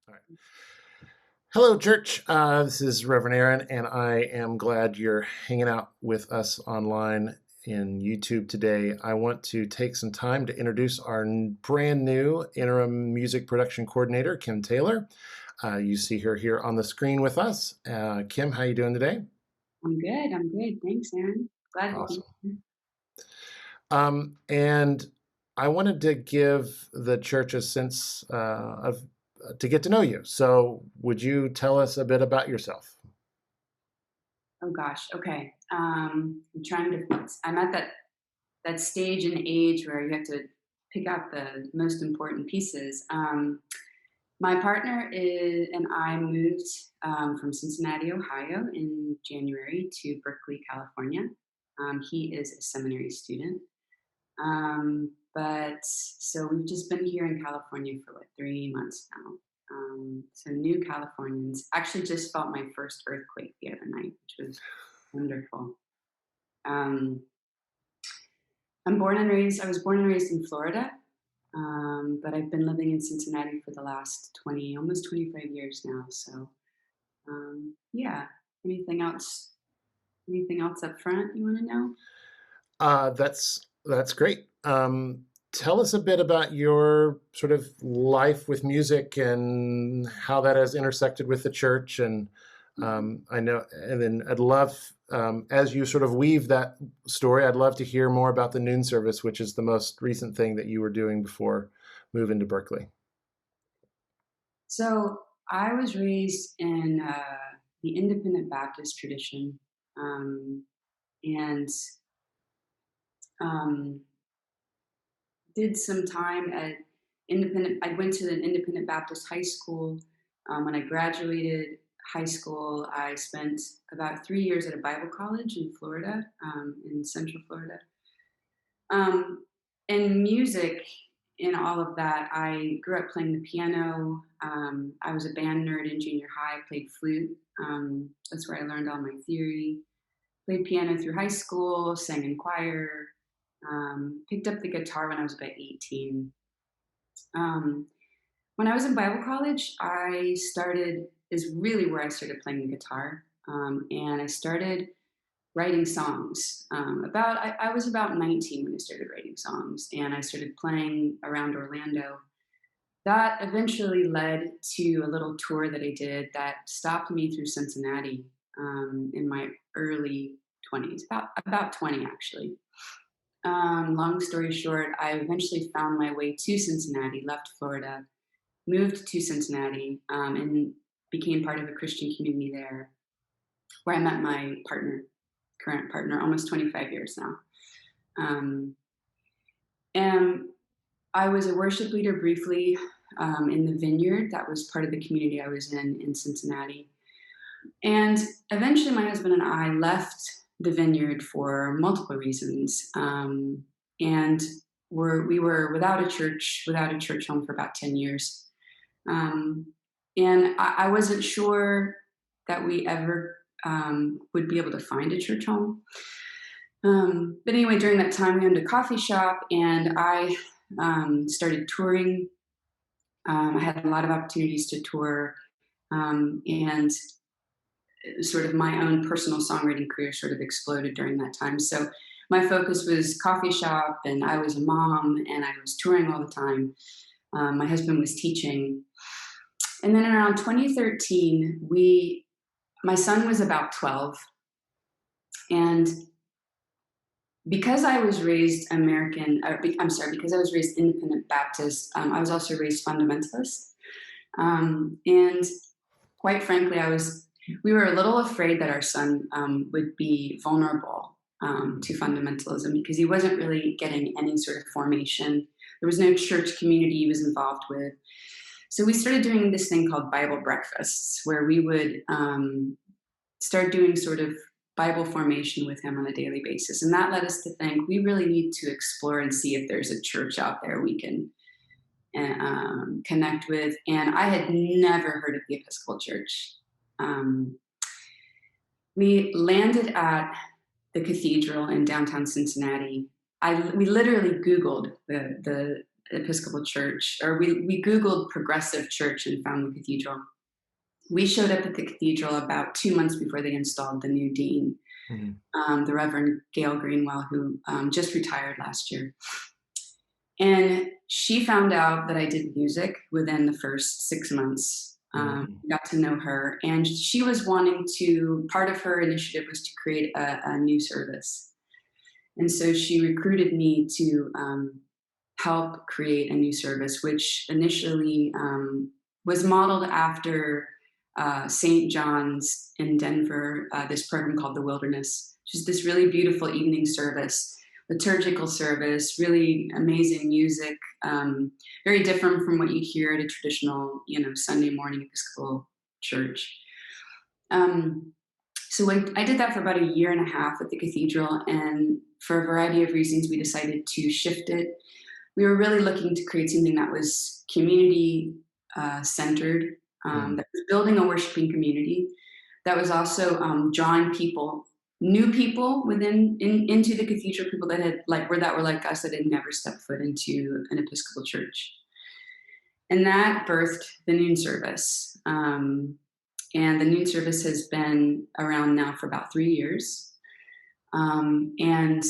All right. Hello, church. This is Reverend Aaron, and I am glad you're hanging out with us online in YouTube today. I want to take some time to introduce our brand new Interim Music Production Coordinator, Kim Taylor. You see her here on the screen with us. Kim, how you doing today? I'm good. I'm good. Thanks, Aaron. Glad to be Awesome. here. And I wanted to give the church a sense of to get to know you. So, would you tell us a bit about yourself? Oh gosh. Okay. I'm trying to. I'm at that stage and age where you have to pick out the most important pieces. My partner is and I moved from Cincinnati, Ohio, in January to Berkeley, California. He is a seminary student. But so we've just been here in California for like 3 months now. So new Californians actually just felt my first earthquake the other night, which was wonderful. Um, I was born and raised in Florida, but I've been living in Cincinnati for the last 20, almost 25 years now. So yeah, anything else? Anything else up front you want to know? That's great. Tell us a bit about your sort of life with music and how that has intersected with the church. And I know, and then I'd love, as you sort of weave that story, I'd love to hear more about the noon service, which is the most recent thing that you were doing before moving to Berkeley. So I was raised in the independent Baptist tradition, and um, did some time at independent. I went to an independent Baptist high school. When I graduated high school, I spent about 3 years at a Bible college in Florida, in Central Florida. Um, and music in all of that, I grew up playing the piano. I was a band nerd in junior high, played flute. That's where I learned all my theory. Played piano through high school, sang in choir, picked up the guitar when I was about 18. Um, when I was in Bible college, is really where I started playing the guitar. And I started writing songs. I was about 19 when I started writing songs, and I started playing around Orlando. That eventually led to a little tour that I did that stopped me through Cincinnati in my early 20s, about 20 actually. Long story short, I eventually found my way to Cincinnati, left Florida, moved to Cincinnati, and became part of a Christian community there, where I met my current partner, almost 25 years now. Um, and I was a worship leader briefly in the vineyard. That was part of the community I was in Cincinnati. And eventually, my husband and I left the vineyard for multiple reasons. And we were without a church home for about 10 years. Um, and I wasn't sure that we ever would be able to find a church home. But anyway, during that time, we owned a coffee shop, and I started touring. I had a lot of opportunities to tour, and sort of my own personal songwriting career sort of exploded during that time. So my focus was coffee shop, and I was a mom, and I was touring all the time. My husband was teaching, and then around 2013, my son was about 12, and because I was raised because I was raised independent Baptist, I was also raised fundamentalist. And quite frankly, we were a little afraid that our son would be vulnerable to fundamentalism because he wasn't really getting any sort of formation. There was no church community he was involved with. So we started doing this thing called Bible breakfasts, where we would start doing sort of Bible formation with him on a daily basis. And that led us to think we really need to explore and see if there's a church out there we can connect with. And I had never heard of the Episcopal Church. We landed at the cathedral in downtown Cincinnati. We literally Googled the Episcopal church, or we Googled progressive church and found the cathedral. We showed up at the cathedral about 2 months before they installed the new dean, Mhm. the Reverend Gail Greenwell, who just retired last year. And she found out that I did music within the first 6 months. Mhm. Got to know her, and she was wanting to. Part of her initiative was to create a new service, and so she recruited me to help create a new service, which initially was modeled after St. John's in Denver, this program called The Wilderness, which is this really beautiful evening service, liturgical service, really amazing music, very different from what you hear at a traditional, Sunday morning Episcopal church. Um, so I did that for about a year and a half at the cathedral, and for a variety of reasons, we decided to shift it. We were really looking to create something that was community centered, Mhm. that was building a worshiping community, that was also drawing people, new people into the cathedral, people that had that were like us, that had never stepped foot into an Episcopal church, and that birthed the noon service. And the noon service has been around now for about 3 years. And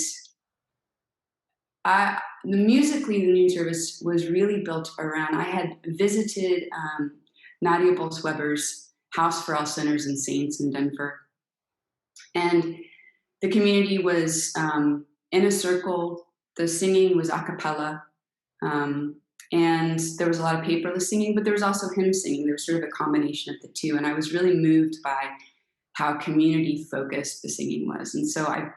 musically, the noon service was really built around. I had visited Nadia Bolz-Weber's House for All Sinners and Saints in Denver, and the community was in a circle. The singing was a cappella, um, and there was a lot of paperless singing, but there was also hymn singing. There was sort of a combination of the two, and I was really moved by how community focused the singing was, and so I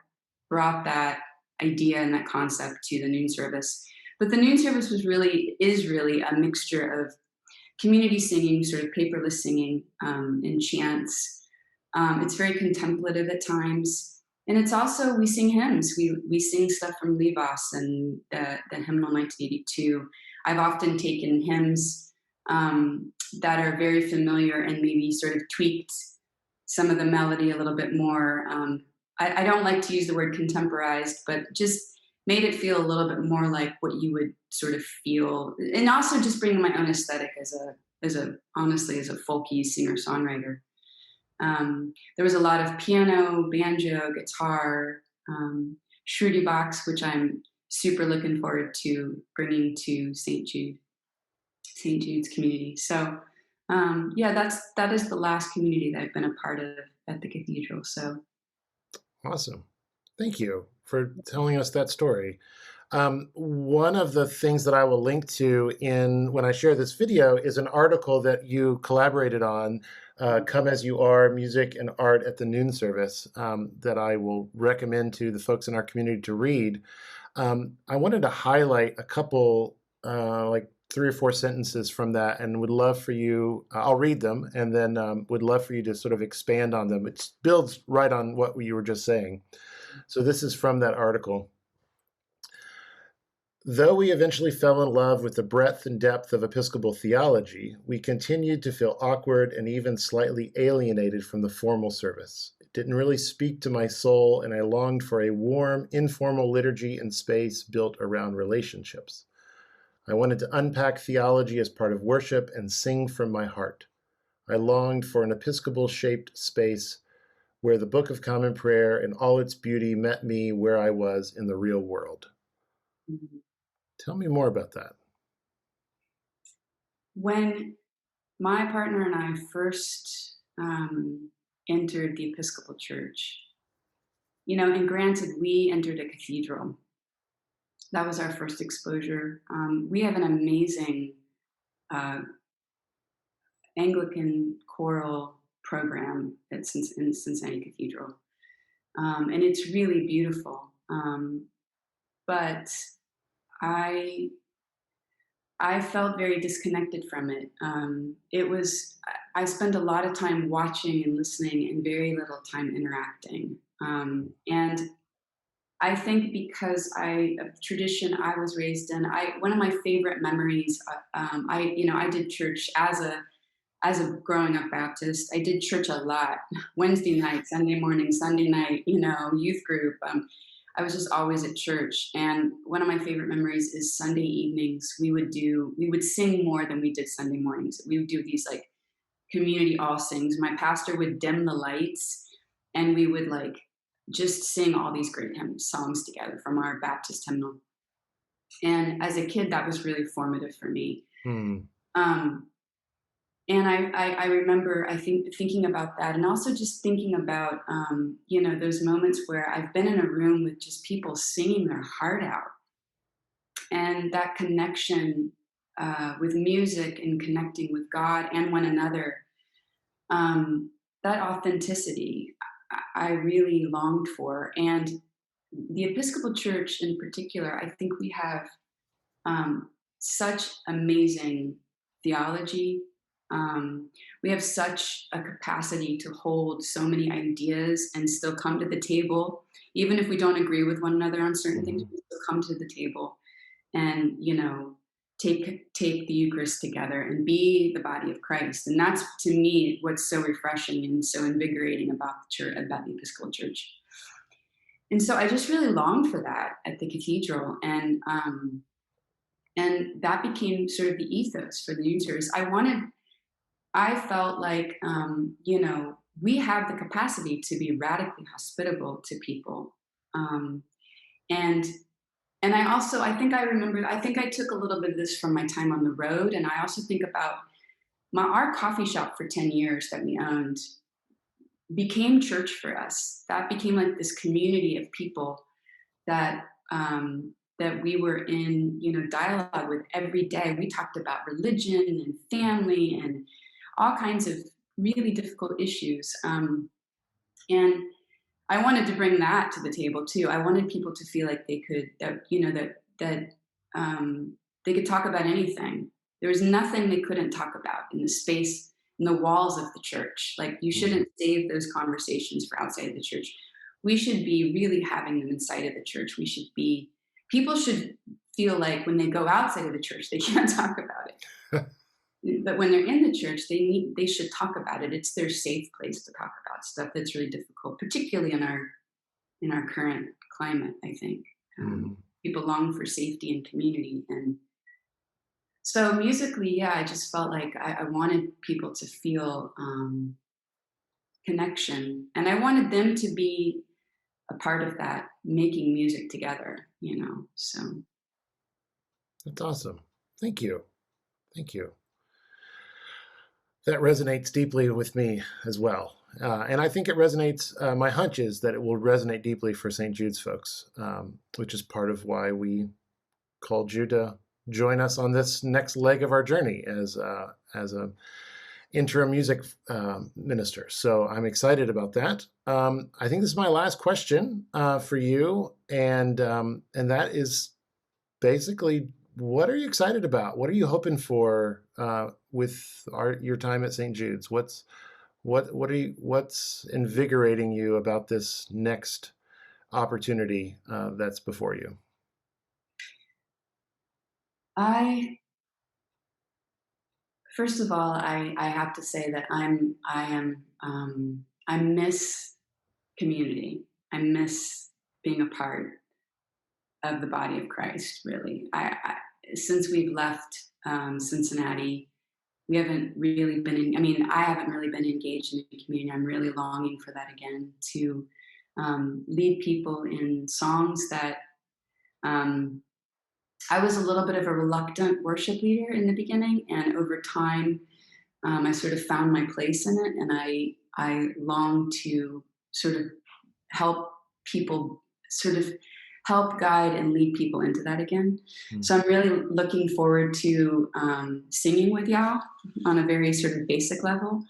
brought that idea and that concept to the noon service. But the noon service is really a mixture of community singing, sort of paperless singing, and chants. It's very contemplative at times, and it's also, we sing hymns. We sing stuff from Levos and the hymnal 1982. I've often taken hymns that are very familiar and maybe sort of tweaked some of the melody a little bit more. I don't like to use the word contemporized, but just made it feel a little bit more like what you would sort of feel, and also just bringing my own aesthetic as a honestly, as a folky singer songwriter. There was a lot of piano, banjo, guitar, Shruti box, which I'm super looking forward to bringing to St. Jude's community. So yeah, that is the last community that I've been a part of at the cathedral. So Awesome. Thank you for telling us that story. One of the things that I will link to in when I share this video is an article that you collaborated on, "Come as You Are: Music and Art at the Noon Service," that I will recommend to the folks in our community to read. I wanted to highlight a couple, like 3 or 4 sentences from that, and would love for you. I'll read them, and then would love for you to sort of expand on them. It builds right on what you were just saying. So this is from that article. Though we eventually fell in love with the breadth and depth of Episcopal theology, we continued to feel awkward and even slightly alienated from the formal service. It didn't really speak to my soul, and I longed for a warm, informal liturgy and space built around relationships. I wanted to unpack theology as part of worship and sing from my heart. I longed for an Episcopal-shaped space where the Book of Common Prayer in all its beauty met me where I was in the real world. mhm. Tell me more about that. When my partner and I first entered the Episcopal Church, and granted, we entered a cathedral. That was our first exposure. We have an amazing uh, Anglican choral program in Cincinnati Cathedral, and it's really beautiful. But I I felt very disconnected from it. I spent a lot of time watching and listening, and very little time interacting. And I think because of the tradition I was raised in, one of my favorite memories. I did church as a growing up Baptist. I did church a lot, Wednesday night, Sunday morning, Sunday night. Youth group. I was just always at church. And one of my favorite memories is Sunday evenings. We would sing more than we did Sunday mornings. We would do these like community all sings. My pastor would dim the lights and we would like just sing all these great songs together from our Baptist hymnal. And as a kid, that was really formative for me. Hmm. Um, and I remember, I think, thinking about that, and also just thinking about, those moments where I've been in a room with just people singing their heart out, and that connection with music and connecting with God and one another. That authenticity I really longed for, and the Episcopal Church in particular. I think we have um, such amazing theology. We have such a capacity to hold so many ideas and still come to the table, even if we don't agree with one another on certain things. Hmm. We still come to the table and take the Eucharist together and be the body of Christ. And that's to me what's so refreshing and so invigorating about the church, about the Episcopal Church. And so I just really longed for that at the cathedral, and that became sort of the ethos for the youth service. I felt like, we have the capacity to be radically hospitable to people. Um, and and I think I took a little bit of this from my time on the road. And I also think about our coffee shop for 10 years that we owned became church for us. That became like this community of people that that we were in, dialogue with every day. We talked about religion and family and all kinds of really difficult issues. And I wanted to bring that to the table too. I wanted people to feel like they could, they could talk about anything. There was nothing they couldn't talk about in the space, in the walls of the church. Like, you Hmm. shouldn't save those conversations for outside the church. We should be really having them inside of the church. People should feel like when they go outside of the church, they can't talk about it. But when they're in the church, they should talk about it. It's their safe place to talk about stuff that's really difficult, particularly in our current climate. I think Hmm. people long for safety and community, and so musically, yeah, I just felt like I wanted people to feel connection, and I wanted them to be a part of that, making music together. So That's awesome. Thank you. Thank you. That resonates deeply with me as well. And I think it resonates, my hunch is that it will resonate deeply for St. Jude's folks, which is part of why we called you to join us on this next leg of our journey as a interim music minister. So I'm excited about that. I think this is my last question for you, and that is basically, what are you excited about? What are you hoping for with your time at St. Jude's? What's invigorating you about this next opportunity that's before you? I first of all, I have to say that I miss community. I miss being a part of the body of Christ. Really, since we've left Cincinnati, we haven't really been. I haven't really been engaged in the community. I'm really longing for that again, to lead people in songs that. Um, I was a little bit of a reluctant worship leader in the beginning, and over time, I sort of found my place in it, and I long to sort of help people, sort of help guide and lead people into that again. Hmm. So I'm really looking forward to singing with y'all on a very sort of basic level.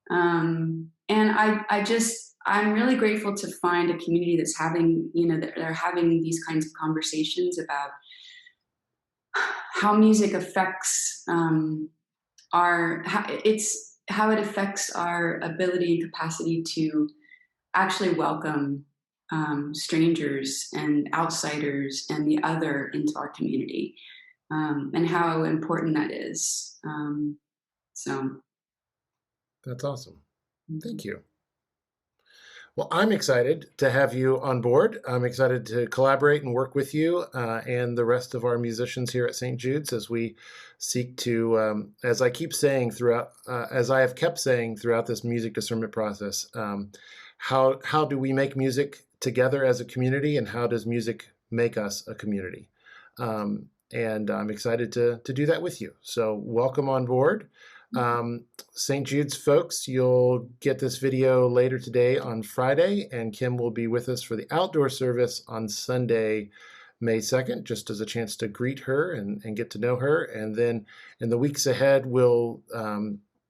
And I'm really grateful to find a community that's having, that they're having these kinds of conversations about how music affects how it affects our ability and capacity to actually welcome strangers and outsiders and the other into our community, and how important that is. So, That's awesome. mhm. Thank you. Well, I'm excited to have you on board. I'm excited to collaborate and work with you and the rest of our musicians here at St. Jude's as we seek to, as I keep saying throughout, as I have kept saying throughout this music discernment process, how do we make music together as a community, and how does music make us a community? And I'm excited to do that with you. So welcome on board. Um, St. Jude's folks, you'll get this video later today on Friday, and Kim will be with us for the outdoor service on Sunday, May 2nd, just as a chance to greet her and get to know her. And then in the weeks ahead, we'll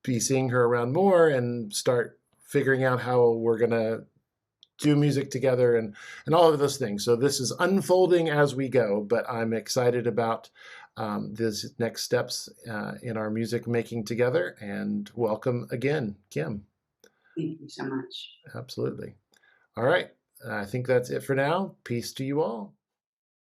be seeing her around more and start figuring out how we're going to do music together and all of those things. So this is unfolding as we go, but I'm excited about these next steps in our music making together. And welcome again, Kim. Thank you so much. Absolutely. All right. I think that's it for now. Peace to you all.